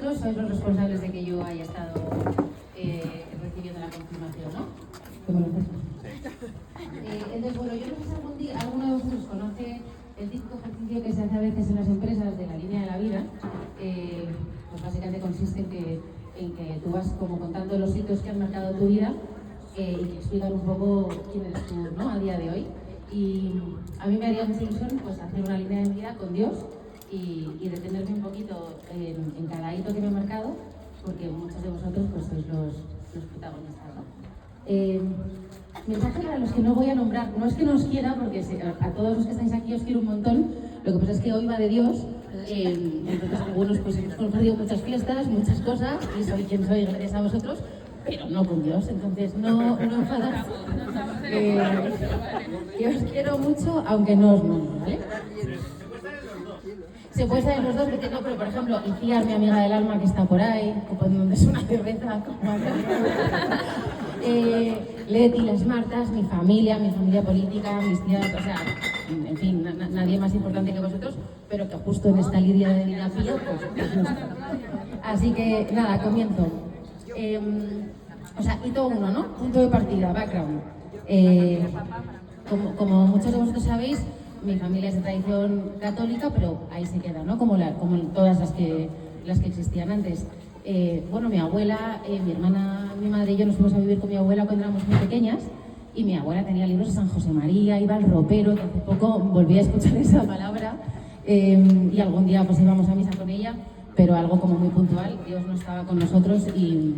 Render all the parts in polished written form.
vosotros sois los responsables de que yo haya estado recibiendo la confirmación, ¿no? ¿Cómo lo haces? Entonces, bueno, yo no sé si alguno de vosotros conoce el típico ejercicio que se hace a veces en las empresas de la línea de la vida. Pues básicamente consiste en que tú vas como contando los hitos que han marcado tu vida y que explican un poco quién eres tú, ¿no? A día de hoy. Y a mí me haría mucha ilusión pues, hacer una línea de vida con Dios y detenerme un poquito en cada hito que me he marcado, porque muchos de vosotros pues, sois los protagonistas, ¿no? Mensaje para los que no voy a nombrar. No es que no os quiera, porque a todos los que estáis aquí os quiero un montón. Lo que pasa es que hoy va de Dios. Entonces algunos pues hemos compartido muchas fiestas, muchas cosas, y soy quien soy gracias a vosotros, pero no con Dios. Entonces no enfadaros. Que os quiero mucho, aunque no os nombro, ¿vale? Se puede saber los dos, pero por ejemplo, Icías, mi amiga del alma que está por ahí, componiéndose una cerveza, Leti, las Martas, mi familia política, mis tías, o sea, en fin, nadie más importante que vosotros, pero que justo en esta línea de vida pillo, pues no sé. Así que nada, comienzo. O sea, hito 1, ¿no? Punto de partida, background. Como muchos de vosotros sabéis, mi familia es de tradición católica, pero ahí se queda, ¿no? Como todas las que existían antes. Bueno, mi abuela, mi hermana, mi madre y yo nos fuimos a vivir con mi abuela cuando éramos muy pequeñas, y mi abuela tenía libros de San José María, iba al ropero, que hace poco volví a escuchar esa palabra, y algún día pues íbamos a misa con ella, pero algo como muy puntual. Dios no estaba con nosotros y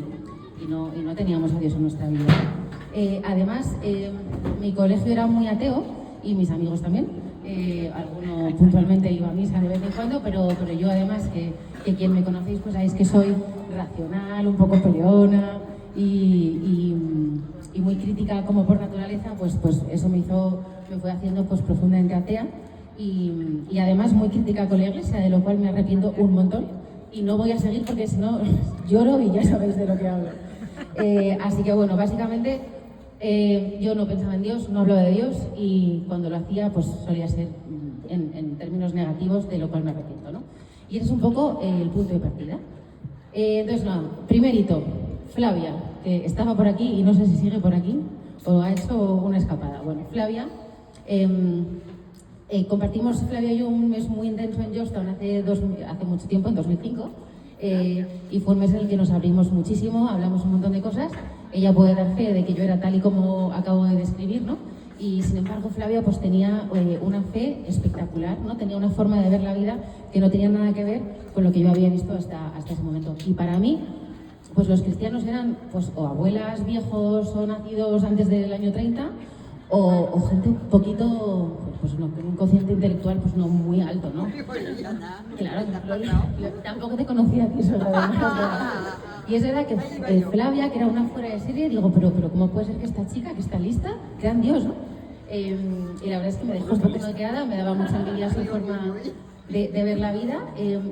no teníamos a Dios en nuestra vida. Además, mi colegio era muy ateo y mis amigos también. Alguno puntualmente iba a misa de vez en cuando, pero yo además, que quien me conocéis pues sabéis que soy racional, un poco peleona y muy crítica como por naturaleza, pues eso me fue haciendo pues profundamente atea y además muy crítica con la iglesia, de lo cual me arrepiento un montón y no voy a seguir porque si no lloro y ya sabéis de lo que hablo. Así que bueno, básicamente yo no pensaba en Dios, no hablaba de Dios y cuando lo hacía pues solía ser en términos negativos, de lo cual me arrepiento, ¿no? Y ese es un poco el punto de partida. Entonces nada, primer hito, Flavia, que estaba por aquí y no sé si sigue por aquí o ha hecho una escapada. Bueno, Flavia, compartimos Flavia y yo un mes muy intenso en Georgetown hace mucho tiempo, en 2005. Y fue un mes en el que nos abrimos muchísimo, hablamos un montón de cosas. Ella puede dar fe de que yo era tal y como acabo de describir, ¿no? Y sin embargo Flavia pues tenía una fe espectacular, ¿no? Tenía una forma de ver la vida que no tenía nada que ver con lo que yo había visto hasta ese momento. Y para mí, pues los cristianos eran pues o abuelas, viejos o nacidos antes del año 30 o gente un poquito, pues no, con un cociente intelectual pues no muy alto, ¿no? Claro, yo tampoco te conocía a ti solo. Y es verdad que Flavia, que era una fuera de serie, digo, pero ¿cómo puede ser que esta chica, que está lista, crea en Dios, ¿no? Y la verdad es que me dejó un poco noqueada, me daba mucha envidia su forma de ver la vida.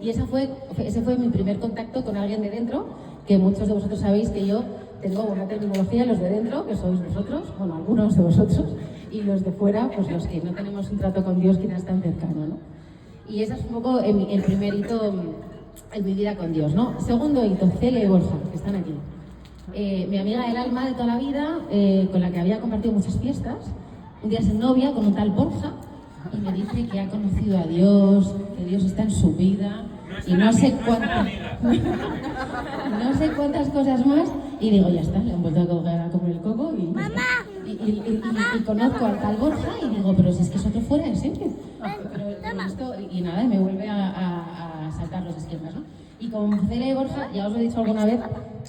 Y ese fue mi primer contacto con alguien de dentro, que muchos de vosotros sabéis que yo tengo una terminología, los de dentro, que sois vosotros, bueno, algunos de vosotros, y los de fuera, pues los que no tenemos un trato con Dios que no es tan cercano, ¿no? Y ese es un poco el primer hito en mi vida con Dios, ¿no? Segundo hito, Celia y Borja, que están aquí. Mi amiga del alma de toda la vida, con la que había compartido muchas fiestas, un día se novia con un tal Borja y me dice que ha conocido a Dios, que Dios está en su vida y no sé cuántas cosas más. Y digo, ya está, le han vuelto a comer el coco y conozco al tal Borja y digo, pero si es que es otro fuera de serie. Y nada, me vuelve a saltar los esquemas, ¿no? Y con Celia y Borja, ya os lo he dicho alguna vez,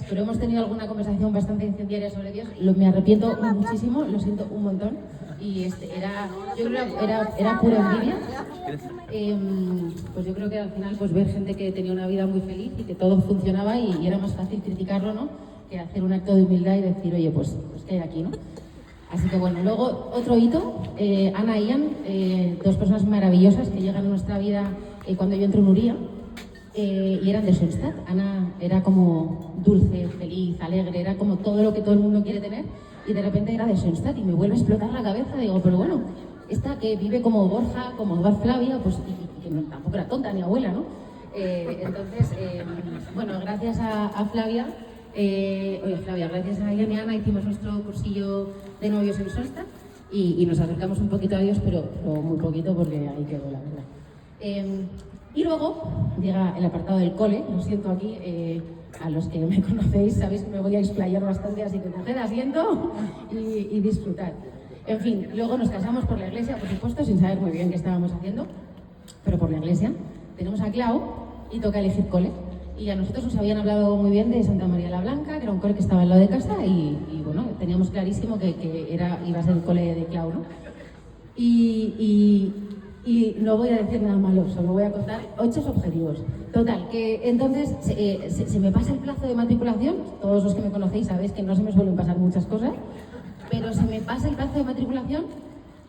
pero hemos tenido alguna conversación bastante incendiaria sobre Dios. Me arrepiento muchísimo, lo siento un montón. Y yo creo que era pura envidia. Pues yo creo que al final pues ver gente que tenía una vida muy feliz y que todo funcionaba y era más fácil criticarlo, ¿no? Que hacer un acto de humildad y decir, oye, pues ¿qué hay aquí, no? Así que bueno, luego otro hito, Ana y Ian, dos personas maravillosas que llegan a nuestra vida cuando yo entro en Uría, y eran de Schoenstatt. Ana era como dulce, feliz, alegre, era como todo lo que todo el mundo quiere tener, y de repente era de Schoenstatt y me vuelve a explotar la cabeza. Digo, pero bueno, esta que vive como Borja, como Flavia, pues y que tampoco era tonta ni abuela, ¿no? Entonces, bueno, gracias a Flavia, gracias a Ian y Ana hicimos nuestro cursillo de novios en Solsta y nos acercamos un poquito a Dios, pero muy poquito porque ahí quedó la verdad. Y luego llega el apartado del cole, lo siento aquí, a los que me conocéis sabéis que me voy a explayar bastante, así que coged asiento y disfrutad. En fin, luego nos casamos por la iglesia, por supuesto, sin saber muy bien qué estábamos haciendo, pero por la iglesia. Tenemos a Clau y toca elegir cole. Y a nosotros nos habían hablado muy bien de Santa María la Blanca, que era un cole que estaba al lado de casa, y bueno, teníamos clarísimo que iba a ser el cole de Clau, ¿no? Y no voy a decir nada malo, solo voy a contar 8 objetivos. Total, que entonces se me pasa el plazo de matriculación. Todos los que me conocéis sabéis que no se me suelen pasar muchas cosas, pero se me pasa el plazo de matriculación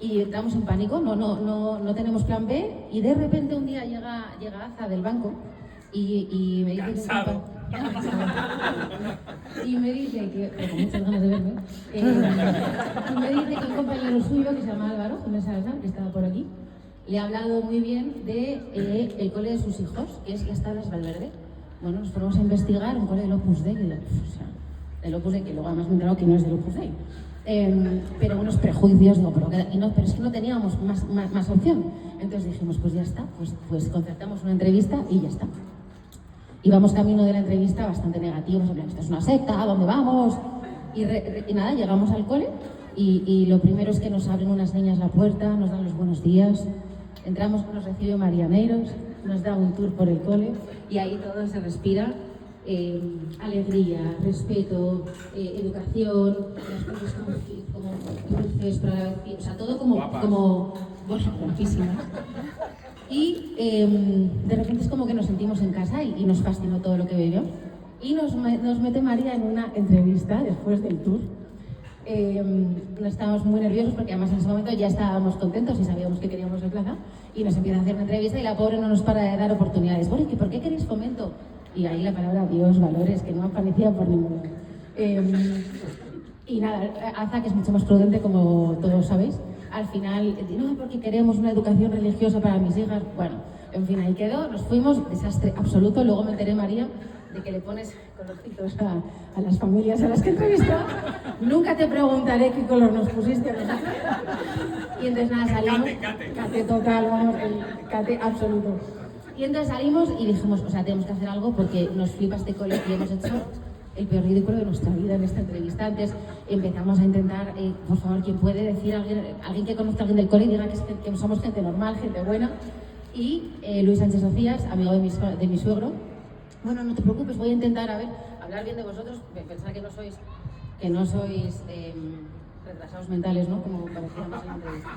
y entramos en pánico, no tenemos plan B, y de repente un día llega Aza del banco y me dice y me dice que con muchas ganas de verme, y me dice que un compañero suyo que se llama Álvaro Gómez Salazar, que estaba por aquí, le ha hablado muy bien de el cole de sus hijos, que es Las Tablas Valverde. Bueno, nos ponemos a investigar un cole del Opus Dei, del Opus Dei, que luego además me he enterado que no es del Opus Dei. Pero unos prejuicios, digo, pero es que no teníamos más opción. Entonces dijimos, pues ya está, pues concertamos una entrevista y ya está. Íbamos camino de la entrevista bastante negativos, en plan, esto es una secta, ¿a dónde vamos? Y nada, llegamos al cole y lo primero es que nos abren unas niñas la puerta, nos dan los buenos días, entramos, nos recibe Marianeiros, nos da un tour por el cole y ahí todo se respira. Alegría, respeto, educación, las cosas como dulces, pero a la vez, o sea, todo como bueno, guapísimas. Y de repente es como que nos sentimos en casa y nos fascinó todo lo que vivimos. Y nos mete María en una entrevista después del tour. No estábamos muy nerviosos porque además en ese momento ya estábamos contentos y sabíamos que queríamos el plaza. Y nos empieza a hacer una entrevista y la pobre no nos para de dar oportunidades. Bueno, ¿y por qué queréis fomento? Y ahí la palabra Dios, valores, que no aparecía por ningún lado. Y nada, Aza, que es mucho más prudente, como todos sabéis, al final, no, porque queremos una educación religiosa para mis hijas. Bueno, en fin, ahí quedó, nos fuimos, desastre absoluto. Luego me enteré, María, de que le pones colorcitos a las familias a las que entrevistó. Nunca te preguntaré qué color nos pusiste a nosotros. Y entonces nada, salimos. Cate total, vamos, el cate absoluto. Y entonces salimos y dijimos, o sea, tenemos que hacer algo porque nos flipa este cole y hemos hecho el peor ridículo de nuestra vida en esta entrevista. Antes empezamos a intentar, por favor, quien puede decir, alguien que conozca a alguien del cole y diga que somos gente normal, gente buena. Y Luis Sánchez Socias, amigo de mi suegro, bueno, no te preocupes, voy a intentar, hablar bien de vosotros, pensar que no sois retrasados mentales, ¿no? Como parecíamos en la entrevista.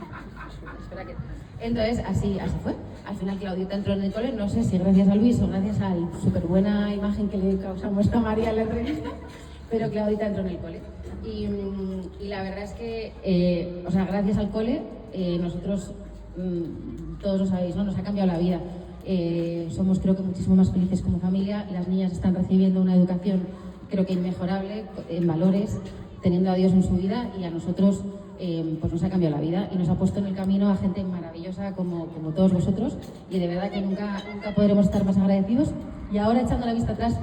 Espera que... Entonces, así fue. Al final Claudita entró en el cole, no sé si gracias a Luis o gracias a la súper buena imagen que le causamos a María en la entrevista, pero Claudita entró en el cole. Y la verdad es que, o sea, gracias al cole, nosotros, todos lo sabéis, ¿no? Nos ha cambiado la vida. Somos, creo que, muchísimo más felices como familia. Las niñas están recibiendo una educación, creo que inmejorable, en valores, teniendo a Dios en su vida, y a nosotros pues nos ha cambiado la vida y nos ha puesto en el camino a gente maravillosa como todos vosotros, y de verdad que nunca podremos estar más agradecidos. Y ahora, echando la vista atrás,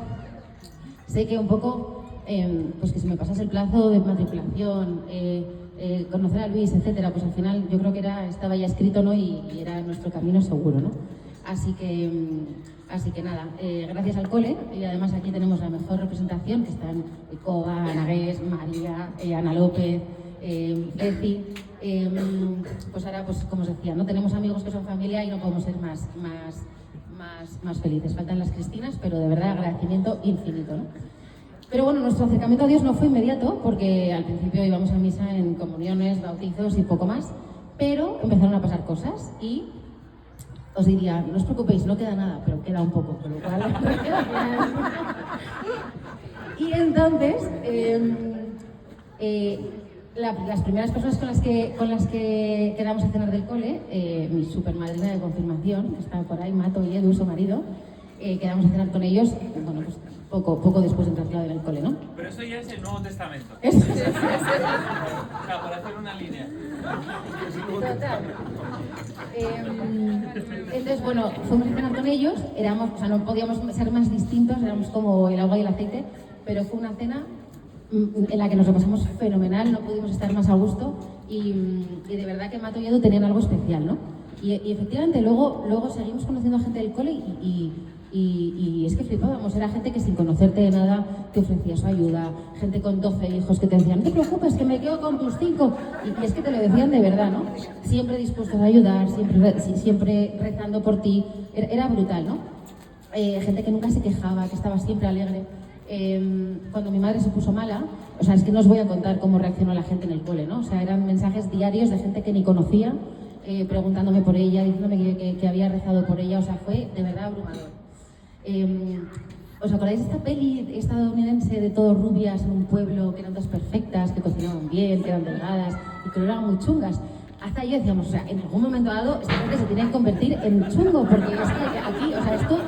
sé que un poco pues que si me pasase el plazo de matriculación, conocer a Luis, etcétera, pues al final yo creo que estaba ya escrito, ¿no? Y era nuestro camino seguro, ¿no? Así que nada, gracias al cole, y además aquí tenemos la mejor representación, que están Koga, Ana Gués, María, Ana López, Ceci. Pues ahora, pues como os decía, ¿no? Tenemos amigos que son familia y no podemos ser más felices. Faltan las Cristinas, pero de verdad agradecimiento infinito, ¿no? Pero bueno, nuestro acercamiento a Dios no fue inmediato, porque al principio íbamos a misa en comuniones, bautizos y poco más, pero empezaron a pasar cosas y os diría, no os preocupéis, no queda nada, pero queda un poco, con lo cual... Y entonces, las primeras personas con las que quedamos a cenar del cole, mi supermadrina de confirmación, que está por ahí, Mato y Edu, su marido, quedamos a cenar con ellos, bueno, pues poco después de entrar clave en el cole, ¿no? Pero eso ya es el Nuevo Testamento. Eso es. O sea, para hacer una línea. Total. Entonces, bueno, fuimos a cenar con ellos, o sea, no podíamos ser más distintos, éramos como el agua y el aceite, pero fue una cena en la que nos lo pasamos fenomenal, no pudimos estar más a gusto y de verdad que Mato y Edu tenían algo especial, ¿no? Y efectivamente luego seguimos conociendo a gente del cole y es que flipábamos, era gente que sin conocerte de nada te ofrecía su ayuda, gente con 12 hijos que te decían, no te preocupes, que me quedo con tus 5, y es que te lo decían de verdad, ¿no? Siempre dispuestos a ayudar, siempre rezando por ti, era brutal, ¿no? Gente que nunca se quejaba, que estaba siempre alegre. Cuando mi madre se puso mala, o sea, es que no os voy a contar cómo reaccionó la gente en el cole, ¿no? O sea, eran mensajes diarios de gente que ni conocía, preguntándome por ella, diciéndome que había rezado por ella, o sea, fue de verdad abrumador. ¿Os acordáis de esta peli estadounidense de todos rubias en un pueblo, que eran todas perfectas, que cocinaban bien, que eran delgadas y que no eran muy chungas? Hasta ahí decíamos, o sea, en algún momento dado esta gente se tiene que convertir en chungo, porque es que aquí, o sea, esto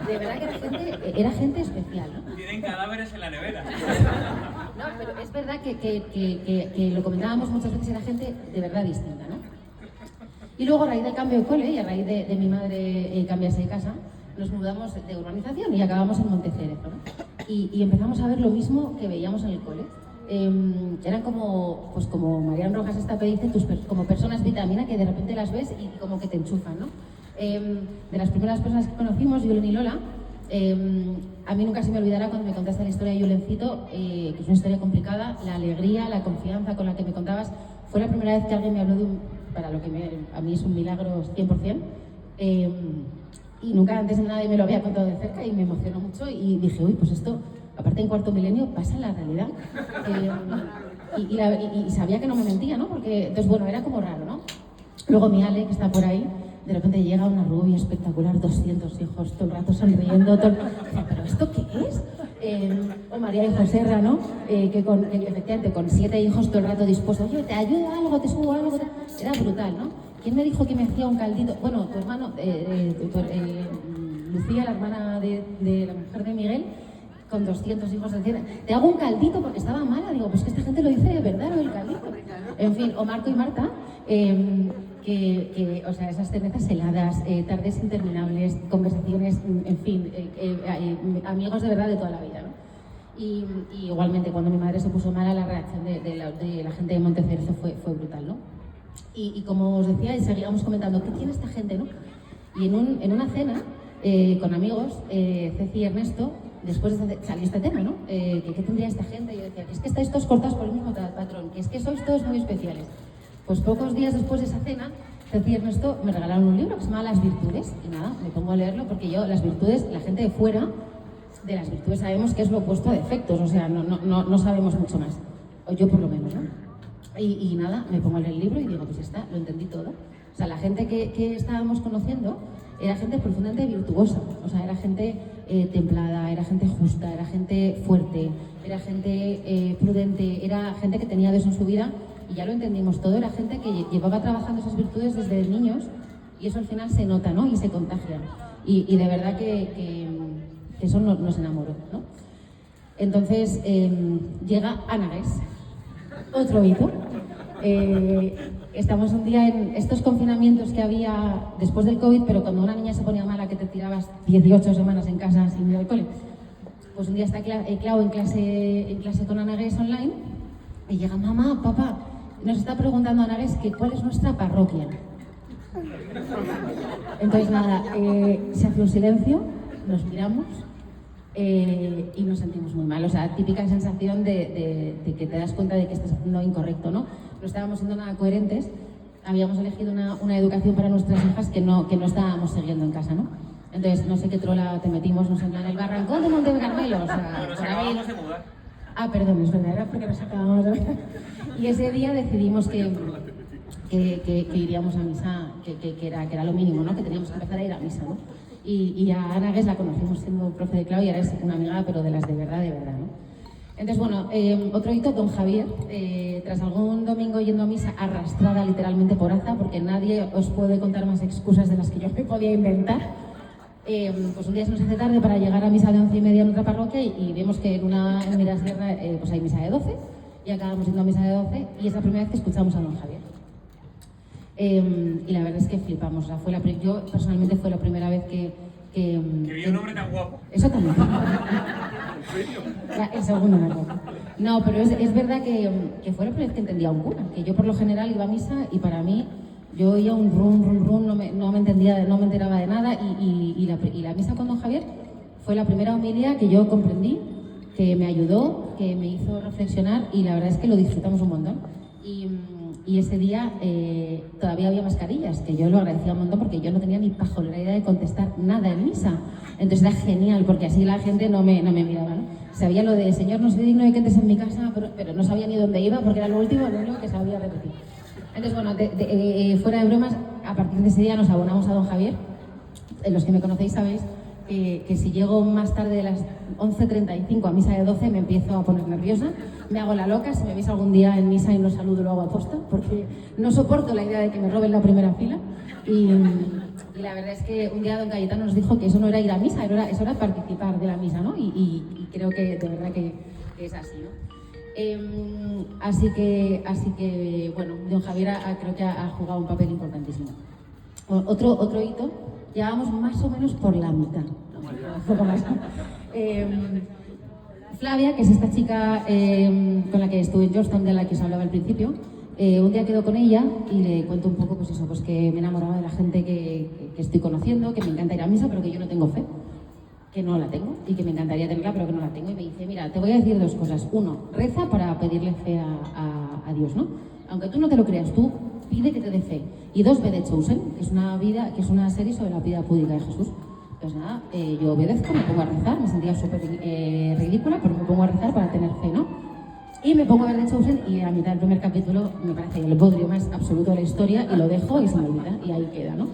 de verdad que era gente especial, ¿no? Tienen cadáveres en la nevera. No, pero es verdad que lo comentábamos muchas veces, era gente de verdad distinta, ¿no? Y luego a raíz del cambio de cole y a raíz de mi madre cambiarse de casa, nos mudamos de urbanización y acabamos en Montecerezo, ¿no? Y empezamos a ver lo mismo que veíamos en el cole. Eran como Marian Rojas esta peli dice, como personas vitamina que de repente las ves y como que te enchufan, ¿no? De las primeras personas que conocimos, Yulen y Lola, a mí nunca se me olvidará cuando me contaste la historia de Yulencito, que es una historia complicada, la alegría, la confianza con la que me contabas. Fue la primera vez que alguien me habló de para lo que a mí es un milagro 100%. Y nunca antes nadie me lo había contado de cerca y me emocionó mucho y dije, uy, pues esto, aparte en cuarto milenio, pasa en la realidad. Y sabía que no me mentía, ¿no? Porque, entonces, bueno, era como raro, ¿no? Luego mi Ale, que está por ahí, de repente llega una rubia espectacular, 200 hijos, todo el rato sonriendo, ¿pero esto qué es? O María y Joserra, ¿no? Que efectivamente con 7 hijos todo el rato dispuestos, oye, te ayudo algo, te subo algo, era brutal, ¿no? ¿Quién me dijo que me hacía un caldito? Bueno, tu hermano, Lucía, la hermana de la mujer de Miguel, con 200 hijos, decía, te hago un caldito porque estaba mala. Digo, pues que esta gente lo dice de verdad, lo del caldito. En fin, o Marco y Marta, o sea, esas cervezas heladas, tardes interminables, conversaciones, en fin, amigos de verdad de toda la vida, ¿no? Y igualmente, cuando mi madre se puso mala, la reacción de la gente de Montecerezo fue brutal, ¿no? Y como os decía, seguíamos comentando, ¿qué tiene esta gente, no? Y en una cena con amigos, Ceci y Ernesto, después salió este tema, ¿no? ¿Qué tendría esta gente? Y yo decía, que es que estáis todos cortados por el mismo patrón, que es que sois todos muy especiales. Pues pocos días después de esa cena, Ceci y Ernesto me regalaron un libro que se llama Las Virtudes, y nada, me pongo a leerlo porque yo, las virtudes, la gente de fuera de las virtudes sabemos que es lo opuesto a defectos, o sea, no sabemos mucho más, o yo por lo menos, ¿no? Y nada, me pongo a leer el libro y digo, pues ya está, lo entendí todo. O sea, la gente que estábamos conociendo era gente profundamente virtuosa, o sea, era gente templada, era gente justa, era gente fuerte, era gente prudente, era gente que tenía Dios en su vida, y ya lo entendimos todo, era gente que llevaba trabajando esas virtudes desde niños, y eso al final se nota, ¿no? Y se contagia. Y de verdad que eso nos enamoró, ¿no? Entonces llega Anagués, otro hito. Estamos un día en estos confinamientos que había después del COVID, pero cuando una niña se ponía mala que te tirabas 18 semanas en casa sin ir al cole. Pues un día está Clau en clase con Anagués online y llega, mamá, papá, nos está preguntando Anagués que cuál es nuestra parroquia. Entonces nada, se hace un silencio, nos miramos y nos sentimos muy mal. O sea, típica sensación de que te das cuenta de que estás haciendo incorrecto, ¿no? No estábamos siendo nada coherentes, habíamos elegido una educación para nuestras hijas que no estábamos siguiendo en casa, ¿no? Entonces, no sé qué trola te metimos, no sé, en el barrancón de Monte Carmelo, o sea... Bueno, nos acabamos de mudar. Ah, perdón, es verdad, era porque nos acabamos de... Y ese día decidimos que iríamos a misa, que era lo mínimo, ¿no? Que teníamos que empezar a ir a misa, ¿no? Y a Anagués la conocimos siendo profe de Clau y ahora es una amiga, pero de las de verdad, ¿no? Entonces, bueno, otro hito, don Javier, tras algún domingo yendo a misa arrastrada literalmente por Aza, porque nadie os puede contar más excusas de las que yo me podía inventar, Pues un día se nos hace tarde para llegar a misa de 11:30 en otra parroquia y vemos que en Mirasierra pues hay misa de 12 y acabamos yendo a misa de 12 y es la primera vez que escuchamos a don Javier. Y la verdad es que flipamos. O sea, yo personalmente fue la primera vez que vi un hombre tan guapo. Eso también. El segundo me acuerdo. No, pero es verdad que fue la primera vez que entendía a un cura. Que yo por lo general iba a misa y para mí yo oía un rum, no me enteraba de nada y la misa con don Javier fue la primera homilía que yo comprendí, que me ayudó, que me hizo reflexionar y la verdad es que lo disfrutamos un montón. Y ese día todavía había mascarillas, que yo lo agradecía un montón porque yo no tenía ni pajolera idea de contestar nada en misa. Entonces era genial porque así la gente no me miraba, ¿no? Sabía lo de Señor, no soy digno de que entres en mi casa, pero no sabía ni dónde iba porque era lo último que sabía repetir. Entonces, bueno, fuera de bromas, a partir de ese día nos abonamos a don Javier. Los que me conocéis sabéis que si llego más tarde de las 11:35 a misa de 12 me empiezo a poner nerviosa, me hago la loca, si me veis algún día en misa y no saludo lo hago aposta, porque no soporto la idea de que me roben la primera fila. Y la verdad es que un día don Cayetano nos dijo que eso no era ir a misa, eso era participar de la misa, ¿no? Y creo que de verdad que es así, ¿no? Así que bueno, don Javier creo que ha jugado un papel importantísimo. Otro hito, llevamos más o menos por la mitad, ¿no? Un poco más. Flavia, que es esta chica con la que estuve en Georgetown, de la que os hablaba al principio, un día quedo con ella y le cuento un poco pues eso, pues que me enamoraba de la gente que estoy conociendo, que me encanta ir a misa, pero que yo no tengo fe, que no la tengo y que me encantaría tenerla, pero que no la tengo. Y me dice, mira, te voy a decir dos cosas. Uno, reza para pedirle fe a Dios, ¿no? Aunque tú no te lo creas, tú pide que te dé fe. Y dos, ve The Chosen, que es una serie sobre la vida pública de Jesús. Pues nada, yo obedezco, me pongo a rezar, me sentía súper ridícula, pero me pongo a rezar para tener fe, ¿no? Y me pongo a ver The Chosen y a mitad del primer capítulo me parece el bodrio más absoluto de la historia y lo dejo y se me olvida y ahí queda, ¿no?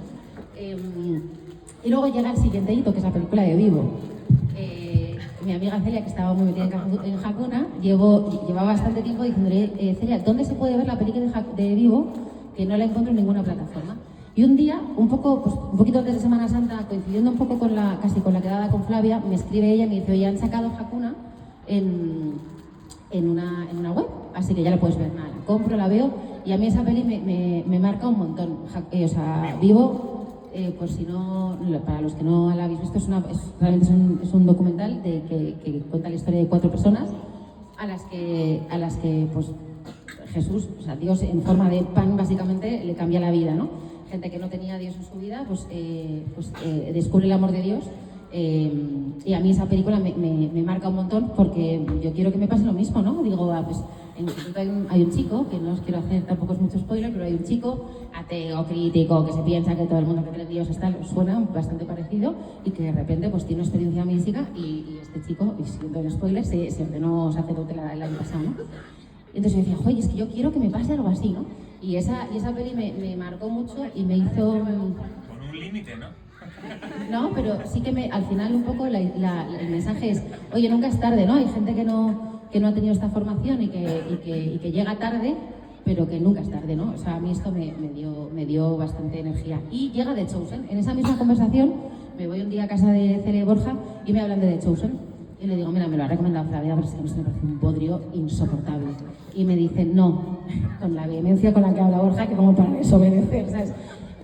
Y luego llega el siguiente hito, que es la película de Vivo. Mi amiga Celia, que estaba muy metida en Hakuna, llevaba bastante tiempo diciéndole, Celia, ¿dónde se puede ver la película de Vivo? Que no la encuentro en ninguna plataforma. Y un día, un poquito antes de Semana Santa, coincidiendo un poco casi con la quedada con Flavia, me escribe ella y me dice, oye, han sacado Hakuna en una web, así que ya la puedes ver. Nada, la compro, la veo, y a mí esa peli me marca un montón. Vivo, pues si no, para los que no la habéis visto, realmente es un documental que cuenta la historia de 4 personas a las que pues Jesús, o sea, Dios en forma de pan básicamente le cambia la vida, ¿no? Gente que no tenía a Dios en su vida, descubre el amor de Dios. Y a mí esa película me marca un montón porque yo quiero que me pase lo mismo, ¿no? Digo, pues en el instituto hay un chico, que no os quiero hacer tampoco es mucho spoiler, pero hay un chico ateo, crítico, que se piensa que todo el mundo que cree en Dios suena bastante parecido y que de repente pues tiene una experiencia mística y este chico, y siento el spoiler, se ordenó sacerdote el año pasado, ¿no? Y entonces yo decía, oye, es que yo quiero que me pase algo así, ¿no? Y esa peli me marcó mucho y me hizo... Con un límite, ¿no? No, pero sí que al final un poco el mensaje es, oye, nunca es tarde, ¿no? Hay gente que no ha tenido esta formación y que llega tarde, pero que nunca es tarde, ¿no? O sea, a mí esto me dio bastante energía. Y llega The Chosen. En esa misma conversación me voy un día a casa de Cele Borja y me hablan de The Chosen. Y le digo, mira, me lo ha recomendado Flavia, pero es que me parece un bodrio insoportable. Y me dicen, no, con la vehemencia con la que habla Borja, que como para desobedecer, ¿sabes?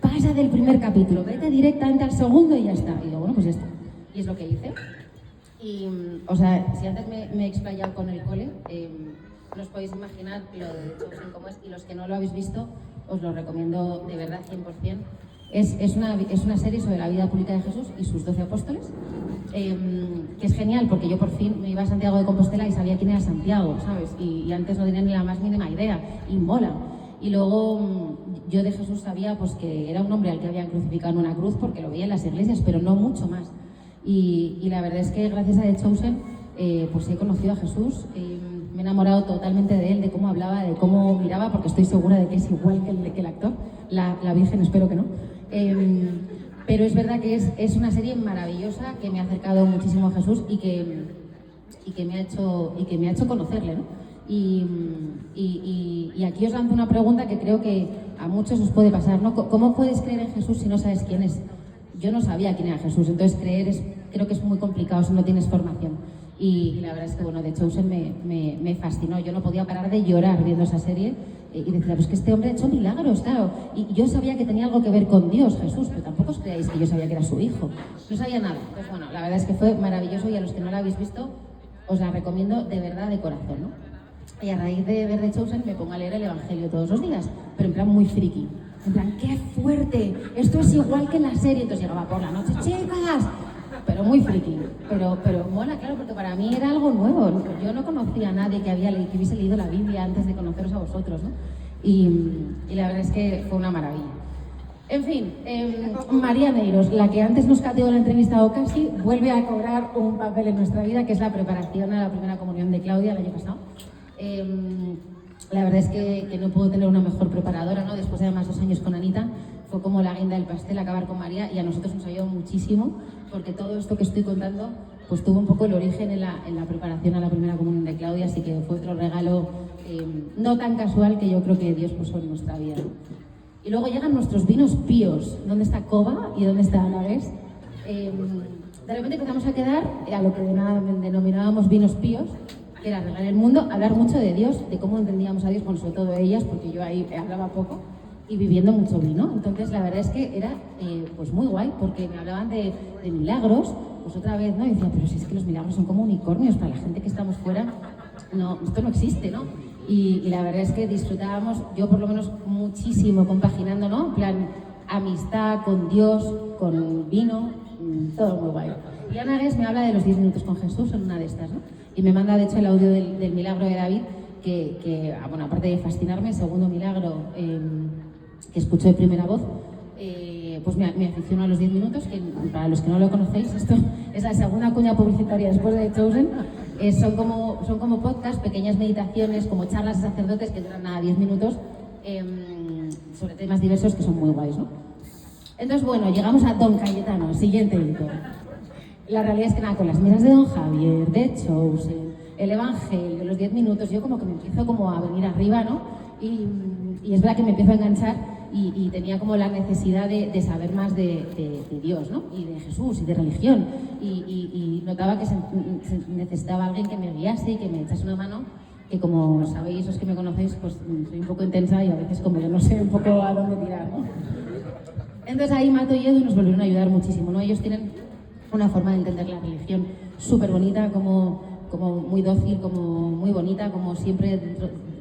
Pasa del primer capítulo, vete directamente al segundo y ya está. Y digo, bueno, pues ya está. Y es lo que hice. Y, o sea, si antes me he explayado con el cole, no os podéis imaginar lo de Chosen cómo es. Y los que no lo habéis visto, os lo recomiendo de verdad 100%. Es una serie sobre la vida pública de Jesús y sus 12 apóstoles, que es genial porque yo por fin me iba a Santiago de Compostela y sabía quién era Santiago, ¿sabes? Y antes no tenía ni la más mínima idea, y mola. Y luego yo de Jesús sabía pues que era un hombre al que habían crucificado en una cruz porque lo veía en las iglesias, pero no mucho más. Y la verdad es que gracias a The Chosen pues he conocido a Jesús, me he enamorado totalmente de él, de cómo hablaba, de cómo miraba, porque estoy segura de que es igual que el actor, la Virgen espero que no. Pero es verdad que es una serie maravillosa que me ha acercado muchísimo a Jesús y que me ha hecho conocerle, ¿no? Y aquí os lanzo una pregunta que creo que a muchos os puede pasar, ¿no? ¿Cómo puedes creer en Jesús si no sabes quién es? yo no sabía quién era Jesús, entonces creo que es muy complicado si no tienes formación. Y la verdad es que, bueno, The Chosen me fascinó. Yo no podía parar de llorar viendo esa serie y decía, pues que este hombre ha hecho milagros, claro. Y yo sabía que tenía algo que ver con Dios, Jesús, pero tampoco os creáis que yo sabía que era su hijo. No sabía nada. Pues bueno, la verdad es que fue maravilloso y a los que no la habéis visto, os la recomiendo de verdad, de corazón, ¿no? Y a raíz de ver The Chosen me pongo a leer el Evangelio todos los días, pero en plan muy friki. En plan, ¡qué fuerte! Esto es igual que en la serie. Entonces llegaba por la noche, ¡chicas! Pero muy friki, pero mola, claro, porque para mí era algo nuevo. Yo no conocía a nadie que hubiese leído la Biblia antes de conoceros a vosotros, ¿no? Y la verdad es que fue una maravilla. En fin, María Neiros, la que antes nos cateó la entrevista o casi, vuelve a cobrar un papel en nuestra vida, que es la preparación a la primera comunión de Claudia el año pasado. La verdad es que no puedo tener una mejor preparadora, ¿no? Después de además 2 años con Anita, fue como la guinda del pastel acabar con María, y a nosotros nos ayudó muchísimo, porque todo esto que estoy contando pues tuvo un poco el origen en la preparación a la primera comunión de Claudia, así que fue otro regalo no tan casual que yo creo que Dios puso en nuestra vida, ¿no? Y luego llegan nuestros vinos píos. ¿Dónde está Coba y dónde está Anagués? De repente empezamos a quedar a lo que denominábamos vinos píos, que era regar el mundo, hablar mucho de Dios, de cómo entendíamos a Dios, bueno, sobre todo ellas, porque yo ahí hablaba poco, y viviendo mucho vino. Entonces la verdad es que era pues muy guay, porque me hablaban de milagros, pues otra vez, ¿no? Y decía, pero si es que los milagros son como unicornios, para la gente que estamos fuera, no, esto no existe, ¿no? Y la verdad es que disfrutábamos, yo por lo menos muchísimo, compaginando, ¿no? En plan, amistad con Dios, con vino, todo muy guay. Y Ana Guess me habla de los 10 minutos con Jesús en una de estas, ¿no? Y me manda de hecho el audio del milagro de David, que bueno, aparte de fascinarme, el segundo milagro que escucho de primera voz, pues me aficiono a los 10 minutos, que para los que no lo conocéis, esto es la segunda cuña publicitaria después de The Chosen. Son como podcasts, pequeñas meditaciones, como charlas de sacerdotes que duran nada 10 minutos sobre temas diversos que son muy guays, ¿no? Entonces, bueno, llegamos a Don Cayetano, siguiente hito. La realidad es que nada, con las misas de Don Javier, The Chosen, el Evangelio, los 10 minutos, yo como que me empiezo como a venir arriba, ¿no? Y es verdad que me empiezo a enganchar y tenía como la necesidad de saber más de Dios, ¿no? Y de Jesús y de religión. Y notaba que se necesitaba alguien que me guiase y que me echase una mano, que como sabéis, los que me conocéis, pues soy un poco intensa y a veces como que no sé un poco a dónde tirar, ¿no? Entonces ahí Mato y Edu nos volvieron a ayudar muchísimo, ¿no? Ellos tienen una forma de entender la religión súper bonita, como muy dócil, como muy bonita, como siempre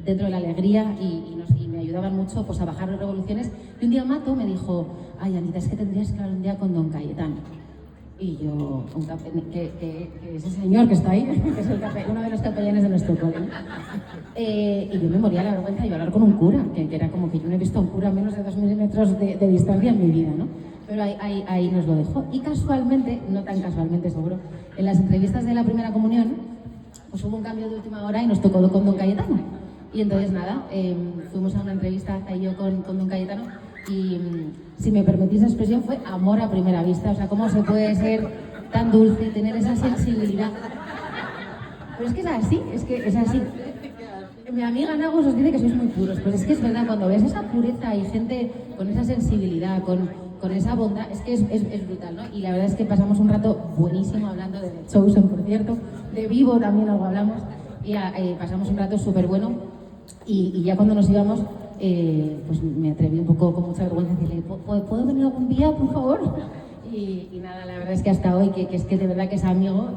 dentro de la alegría, y me ayudaban mucho pues a bajar las revoluciones. Y un día Mato me dijo, ay Anita, es que tendrías que hablar un día con Don Cayetano. Y yo, que ese señor que está ahí, que es uno de los capellanes de nuestro cole, y yo me moría de la vergüenza de hablar con un cura, que era como que yo no he visto a un cura a menos de 2 milímetros de distancia en mi vida, ¿no? Pero ahí nos lo dejó. Y casualmente, no tan casualmente seguro, en las entrevistas de la primera comunión, pues hubo un cambio de última hora y nos tocó con Don Cayetano. Y entonces nada, fuimos a una entrevista y yo con Don Cayetano, y si me permitís la expresión, fue amor a primera vista. O sea, ¿cómo se puede ser tan dulce y tener esa sensibilidad? Pero es que es así, Mi amiga Nagos os dice que sois muy puros, pues es que es verdad, cuando ves esa pureza y gente con esa sensibilidad, con esa bondad, es que es brutal, ¿no? Y la verdad es que pasamos un rato buenísimo hablando de The Chosen, por cierto, de Vivo también algo hablamos, y pasamos un rato súper bueno, y ya cuando nos íbamos, pues me atreví un poco con mucha vergüenza a decirle, ¿puedo venir algún día, por favor? Y nada, la verdad es que hasta hoy, que es que de verdad que es amigo,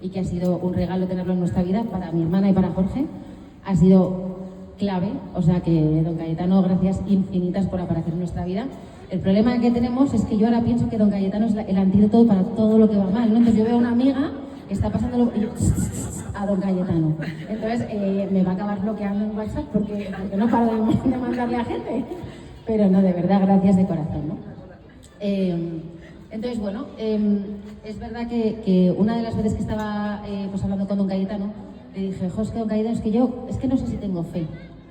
y que ha sido un regalo tenerlo en nuestra vida, para mi hermana y para Jorge, ha sido clave. O sea que, Don Cayetano, gracias infinitas por aparecer en nuestra vida. El problema que tenemos es que yo ahora pienso que Don Cayetano es el antídoto para todo lo que va mal, ¿no? Entonces yo veo a una amiga que está pasándolo y yo, a Don Cayetano. Entonces me va a acabar bloqueando en WhatsApp porque no paro de mandarle a gente. Pero no, de verdad, gracias de corazón, ¿no? Entonces, bueno, es verdad que una de las veces que estaba pues hablando con Don Cayetano, le dije, es que Don Cayetano, es que no sé si tengo fe.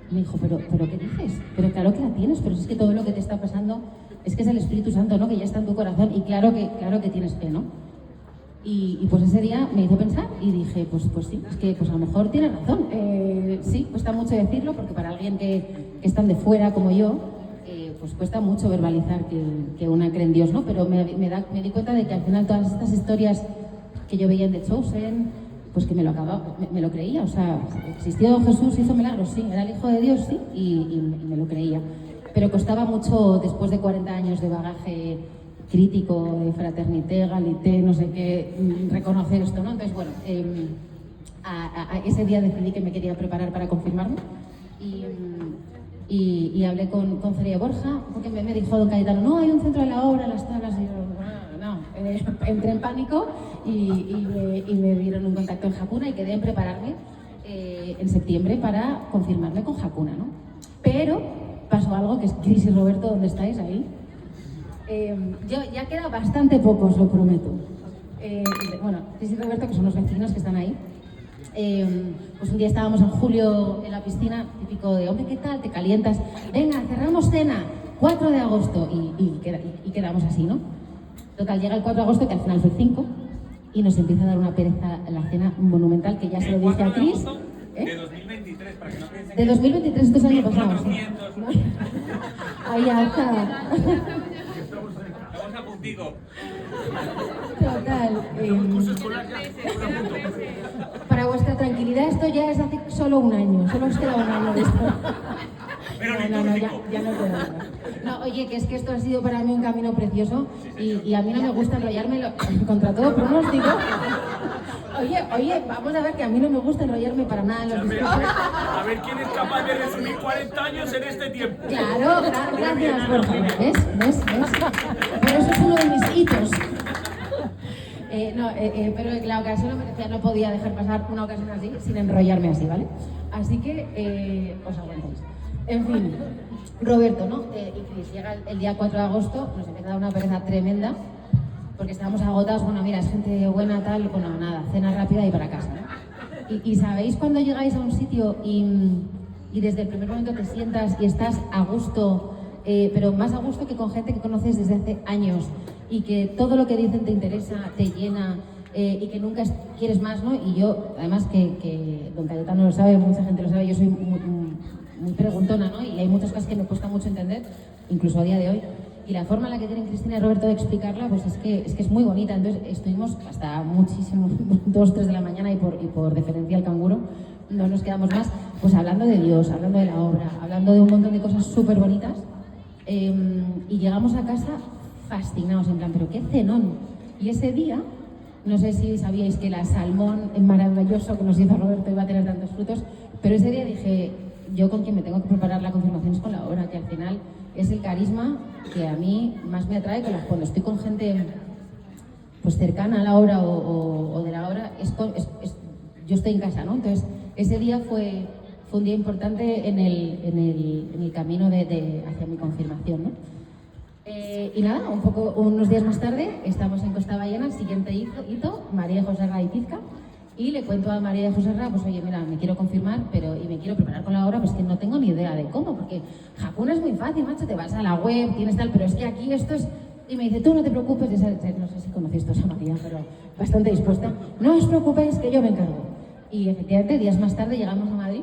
Me dijo, ¿pero qué dices? Pero claro que la tienes, pero es que todo lo que te está pasando es que es el Espíritu Santo, ¿no? Que ya está en tu corazón, y claro que tienes fe, ¿no? Y pues ese día me hizo pensar y dije, pues sí, es que pues a lo mejor tiene razón. Sí, cuesta mucho decirlo, porque para alguien que están de fuera como yo, pues cuesta mucho verbalizar que una cree en Dios, ¿no? Pero me di cuenta de que al final todas estas historias que yo veía en The Chosen, pues que me lo creía. O sea, existió Jesús, hizo milagros, sí, era el Hijo de Dios, sí, y me lo creía. Pero costaba mucho, después de 40 años de bagaje crítico, de fraternité, égalité, no sé qué, reconocer esto, ¿no? Entonces, bueno, ese día decidí que me quería preparar para confirmarme y hablé con Feria Borja, porque me dijo don Cayetano, no, hay un centro de la obra, las tablas, y yo, no, entré en pánico y me dieron un contacto en Hakuna y quedé en prepararme en septiembre para confirmarme con Hakuna, ¿no? Pero pasó algo, que es Cris y Roberto, ¿dónde estáis ahí? Yo ya queda bastante poco, os lo prometo. Bueno, Cris y Roberto, que son los vecinos que están ahí, pues un día estábamos en julio en la piscina, típico de, hombre, ¿qué tal? ¿Te calientas? Venga, cerramos cena, 4 de agosto, y quedamos así, ¿no? Total, llega el 4 de agosto, que al final fue el 5, y nos empieza a dar una pereza la cena monumental, que ya se lo dije a Cris. De 2023, para que no piensen de 2023, esto es el año pasado. 400. ¿No? Ahí ya está. Estamos a puntico. Total. Para vuestra tranquilidad, esto ya es hace solo un año. Solo os queda un año de esto. Pero No, ya no queda nada. No, oye, que es que esto ha sido para mí un camino precioso y a mí no me gusta enrollarme contra todo pronóstico. Oye, vamos a ver que a mí no me gusta enrollarme para nada en los discursos. A ver quién es capaz de resumir 40 años en este tiempo. Claro, gracias, Borja. ¿Ves? Pero eso es uno de mis hitos. Pero la ocasión lo merecía, no podía dejar pasar una ocasión así sin enrollarme así, ¿vale? Así que os aguantáis. En fin, Roberto, ¿no? Y Cris, llega el día 4 de agosto, nos empieza a dar una pereza tremenda, porque estábamos agotados, bueno, mira, es gente buena, tal, bueno, nada, cena rápida y para casa, ¿no? Y sabéis cuando llegáis a un sitio y desde el primer momento te sientas y estás a gusto, pero más a gusto que con gente que conoces desde hace años, y que todo lo que dicen te interesa, te llena, y que nunca quieres más, ¿no? Y yo, además que don Cayetano lo sabe, mucha gente lo sabe, yo soy muy preguntona, ¿no? Y hay muchas cosas que me cuesta mucho entender, incluso a día de hoy. Y la forma en la que tienen Cristina y Roberto de explicarla, pues es que es muy bonita. Entonces estuvimos hasta muchísimo, 2, 3 de la mañana, y por deferencia al canguro, no nos quedamos más, pues hablando de Dios, hablando de la obra, hablando de un montón de cosas súper bonitas. Y llegamos a casa fascinados, en plan, pero qué cenón. Y ese día, no sé si sabíais que la salmón maravilloso que nos hizo Roberto iba a tener tantos frutos, pero ese día dije, yo con quien me tengo que preparar la confirmación es con la obra, que al final es el carisma que a mí más me atrae, cuando estoy con gente pues cercana a la obra o de la obra, yo estoy en casa, ¿no? Entonces, ese día fue un día importante en el camino hacia mi confirmación, ¿no? Y nada, unos días más tarde, estamos en Costa Ballena, el siguiente hito, María José Ra y Pizca, y le cuento a María José Ra, pues oye, mira, me quiero confirmar, y me quiero preparar con la obra, pues que no tengo ni idea de cómo, porque Hakuna es muy fácil, macho, te vas a la web, tienes tal, pero es que aquí esto es... Y me dice, tú no te preocupes, no sé si conocéis esto a María, pero bastante dispuesta, no os preocupéis, que yo me encargo. Y efectivamente, días más tarde llegamos a Madrid,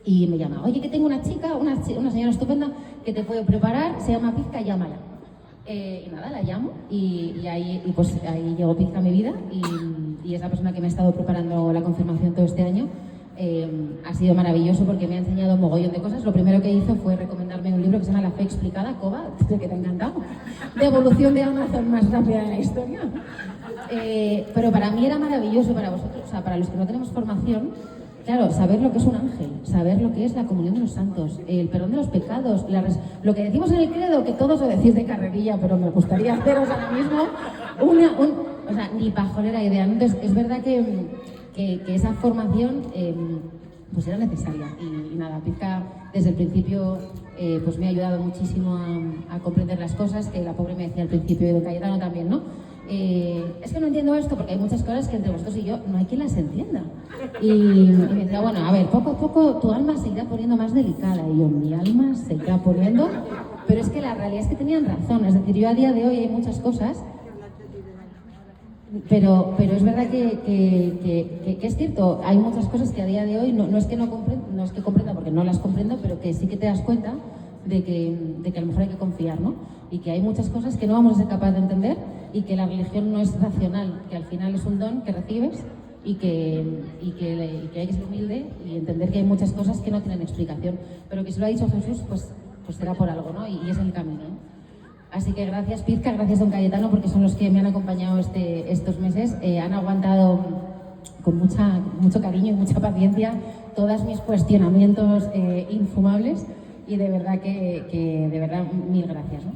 y me llama, oye, que tengo una chica, una señora estupenda, que te puedo preparar, se llama Pizca, llámala. Y nada, la llamo, y ahí llegó Pizca a mi vida, y es la persona que me ha estado preparando la confirmación todo este año. Ha sido maravilloso porque me ha enseñado un mogollón de cosas. Lo primero que hizo fue recomendarme un libro que se llama La Fe Explicada, Coba, que te ha encantado, de evolución de Amazon más rápida de la historia. Pero para mí era maravilloso, para vosotros, o sea, para los que no tenemos formación, claro, saber lo que es un ángel, saber lo que es la comunión de los santos, el perdón de los pecados, lo que decimos en el credo, que todos lo decís de carrerilla, pero me gustaría haceros ahora mismo o sea, ni pajolera idea. Entonces, es verdad que esa formación pues era necesaria. Y nada, Pizca desde el principio pues me ha ayudado muchísimo a comprender las cosas, que la pobre me decía al principio, y don Cayetano también, ¿no? Es que no entiendo esto, porque hay muchas cosas que entre vosotros y yo no hay quien las entienda. Y me decía, bueno, a ver, poco a poco tu alma se irá poniendo más delicada. Y yo, mi alma se irá poniendo... Pero es que la realidad es que tenían razón. Es decir, yo a día de hoy hay muchas cosas... Pero es verdad que es cierto, hay muchas cosas que a día de hoy no es que comprenda, porque no las comprendo, pero que sí que te das cuenta de que a lo mejor hay que confiar, ¿no? Y que hay muchas cosas que no vamos a ser capaces de entender y que la religión no es racional, que al final es un don que recibes y que hay que ser humilde y entender que hay muchas cosas que no tienen explicación, pero que si lo ha dicho Jesús, pues será por algo, ¿no? Y es el camino, ¿no? Así que gracias Pizca, gracias Don Cayetano, porque son los que me han acompañado estos meses. Han aguantado con mucho cariño y mucha paciencia todos mis cuestionamientos infumables y de verdad que de verdad mil gracias, ¿no?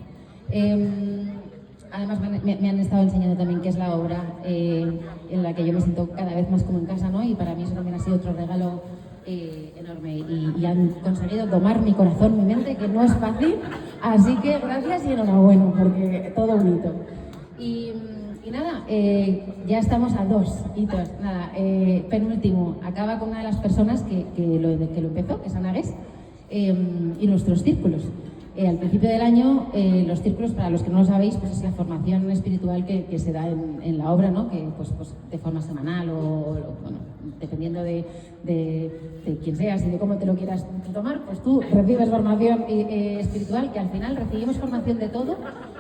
Además me han estado enseñando también qué es la obra en la que yo me siento cada vez más como en casa, ¿no? Y para mí eso también ha sido otro regalo enorme y han conseguido domar mi corazón, mi mente, que no es fácil, así que gracias y enhorabuena, porque todo bonito. Y nada, ya estamos a 2 hitos. Nada, penúltimo, acaba con una de las personas que lo empezó, que es Ana Gués, y nuestros círculos. Al principio del año, los círculos, para los que no lo sabéis, pues es la formación espiritual que se da en la obra, ¿no? Que pues de forma semanal o bueno, dependiendo de quién seas y de cómo te lo quieras tomar, pues tú recibes formación espiritual, que al final recibimos formación de todo,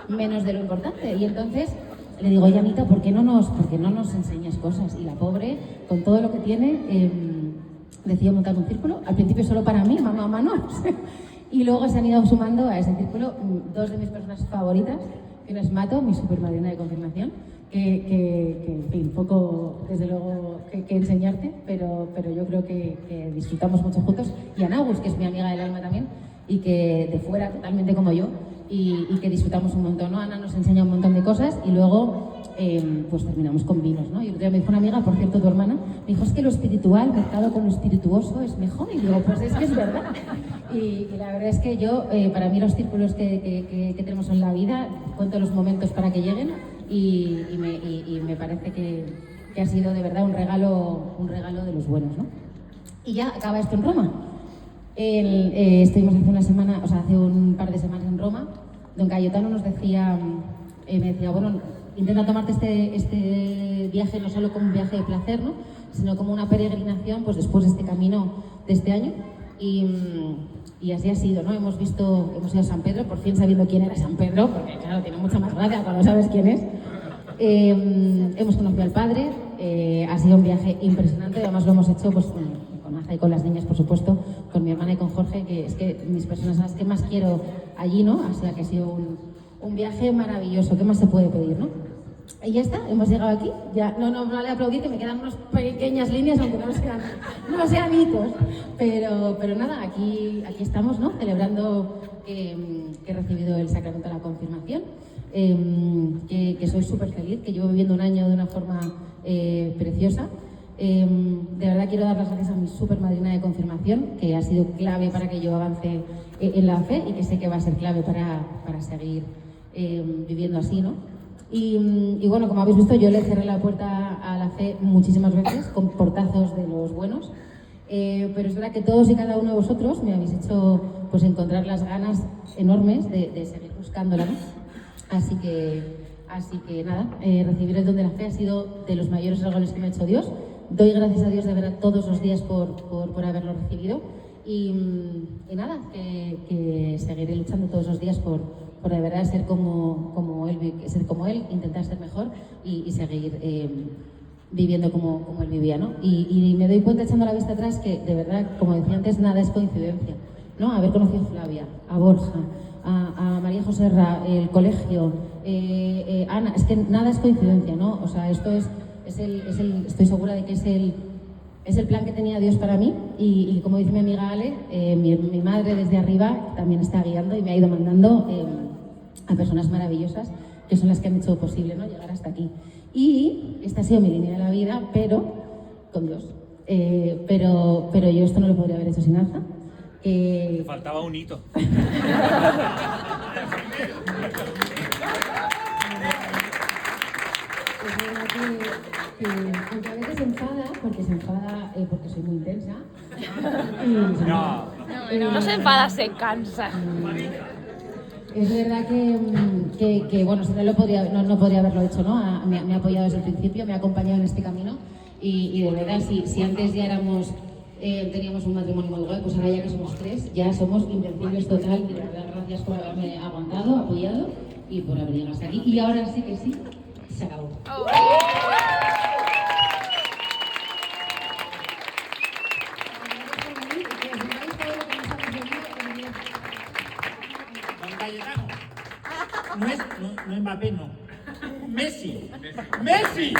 menos de lo importante. Y entonces le digo, oye Anita, ¿por qué no nos enseñas cosas? Y la pobre, con todo lo que tiene, decidió montar un círculo, al principio solo para mí, mamá no. Y luego se han ido sumando a ese círculo 2 de mis personas favoritas, que es Mato, mi supermadrina de confirmación, que en fin, poco, desde luego, que enseñarte, pero yo creo que disfrutamos mucho juntos. Y Anagus, que es mi amiga del alma también, y que de fuera, totalmente como yo, y que disfrutamos un montón, ¿no? Ana nos enseña un montón de cosas y luego pues terminamos con vinos, ¿no? Y otro día me dijo una amiga, por cierto, tu hermana, me dijo, es que lo espiritual mezclado con lo espirituoso es mejor. Y digo, pues es que es verdad. Y la verdad es que yo, para mí los círculos que tenemos en la vida, cuento los momentos para que lleguen y me parece que ha sido de verdad un regalo de los buenos, ¿no? Y ya acaba esto en Roma. Estuvimos hace un par de semanas en Roma. Don Cayetano nos decía, me decía, bueno, intenta tomarte este viaje no solo como un viaje de placer, ¿no? Sino como una peregrinación, pues después de este camino de este año. Y así ha sido, ¿no? Hemos ido a San Pedro, por fin sabiendo quién era San Pedro, porque claro, tiene mucha más gracia cuando sabes quién es. Hemos conocido al padre, ha sido un viaje impresionante, además lo hemos hecho pues, con Aza y con las niñas, por supuesto, con mi hermana y con Jorge, que es que mis personas a las que más quiero allí, ¿no? O sea que ha sido un viaje maravilloso, ¿qué más se puede pedir, no? Y ya está, hemos llegado aquí, ya no vale aplaudir, que me quedan unas pequeñas líneas, aunque no sean hitos, pero nada, aquí estamos, ¿no? Celebrando que he recibido el sacramento de la confirmación, que soy súper feliz, que llevo viviendo un año de una forma preciosa. De verdad quiero dar las gracias a mi supermadrina de confirmación, que ha sido clave para que yo avance en la fe y que sé que va a ser clave para seguir viviendo así, ¿no? Y bueno, como habéis visto, yo le cerré la puerta a la fe muchísimas veces, con portazos de los buenos, pero es verdad que todos y cada uno de vosotros me habéis hecho pues, encontrar las ganas enormes de seguir buscándola, ¿no? Así que nada, recibir el don de la fe ha sido de los mayores regalos que me ha hecho Dios. Doy gracias a Dios de verdad todos los días por haberlo recibido y nada, que seguiré luchando todos los días por de verdad ser como él, intentar ser mejor y seguir viviendo como él vivía, ¿no? Y me doy cuenta echando la vista atrás que de verdad, como decía antes, nada es coincidencia, ¿no? Haber conocido a Flavia, a Borja, a María José Ra, el colegio, Ana, es que nada es coincidencia, ¿no? O sea, esto estoy segura de que es el plan que tenía Dios para mí y como dice mi amiga Ale, mi madre desde arriba también está guiando y me ha ido mandando a personas maravillosas que son las que han hecho posible, ¿no? Llegar hasta aquí. Y esta ha sido mi línea de la vida, pero con Dios. Pero yo esto no lo podría haber hecho sin Alza. Faltaba un hito. Aunque a veces se enfada porque soy muy intensa. No se enfada, se cansa. Es verdad que bueno, si no podría haberlo hecho, ¿no? Me ha apoyado desde el principio, me ha acompañado en este camino y de verdad, si antes ya éramos teníamos un matrimonio muy guay, pues ahora ya que somos 3, ya somos invencibles total. De verdad, gracias por haberme aguantado, apoyado y por haber llegado hasta aquí. Y ahora sí que sí, se acabó. Don Cayetano. No Mbappé, no. Messi. ¡Messi!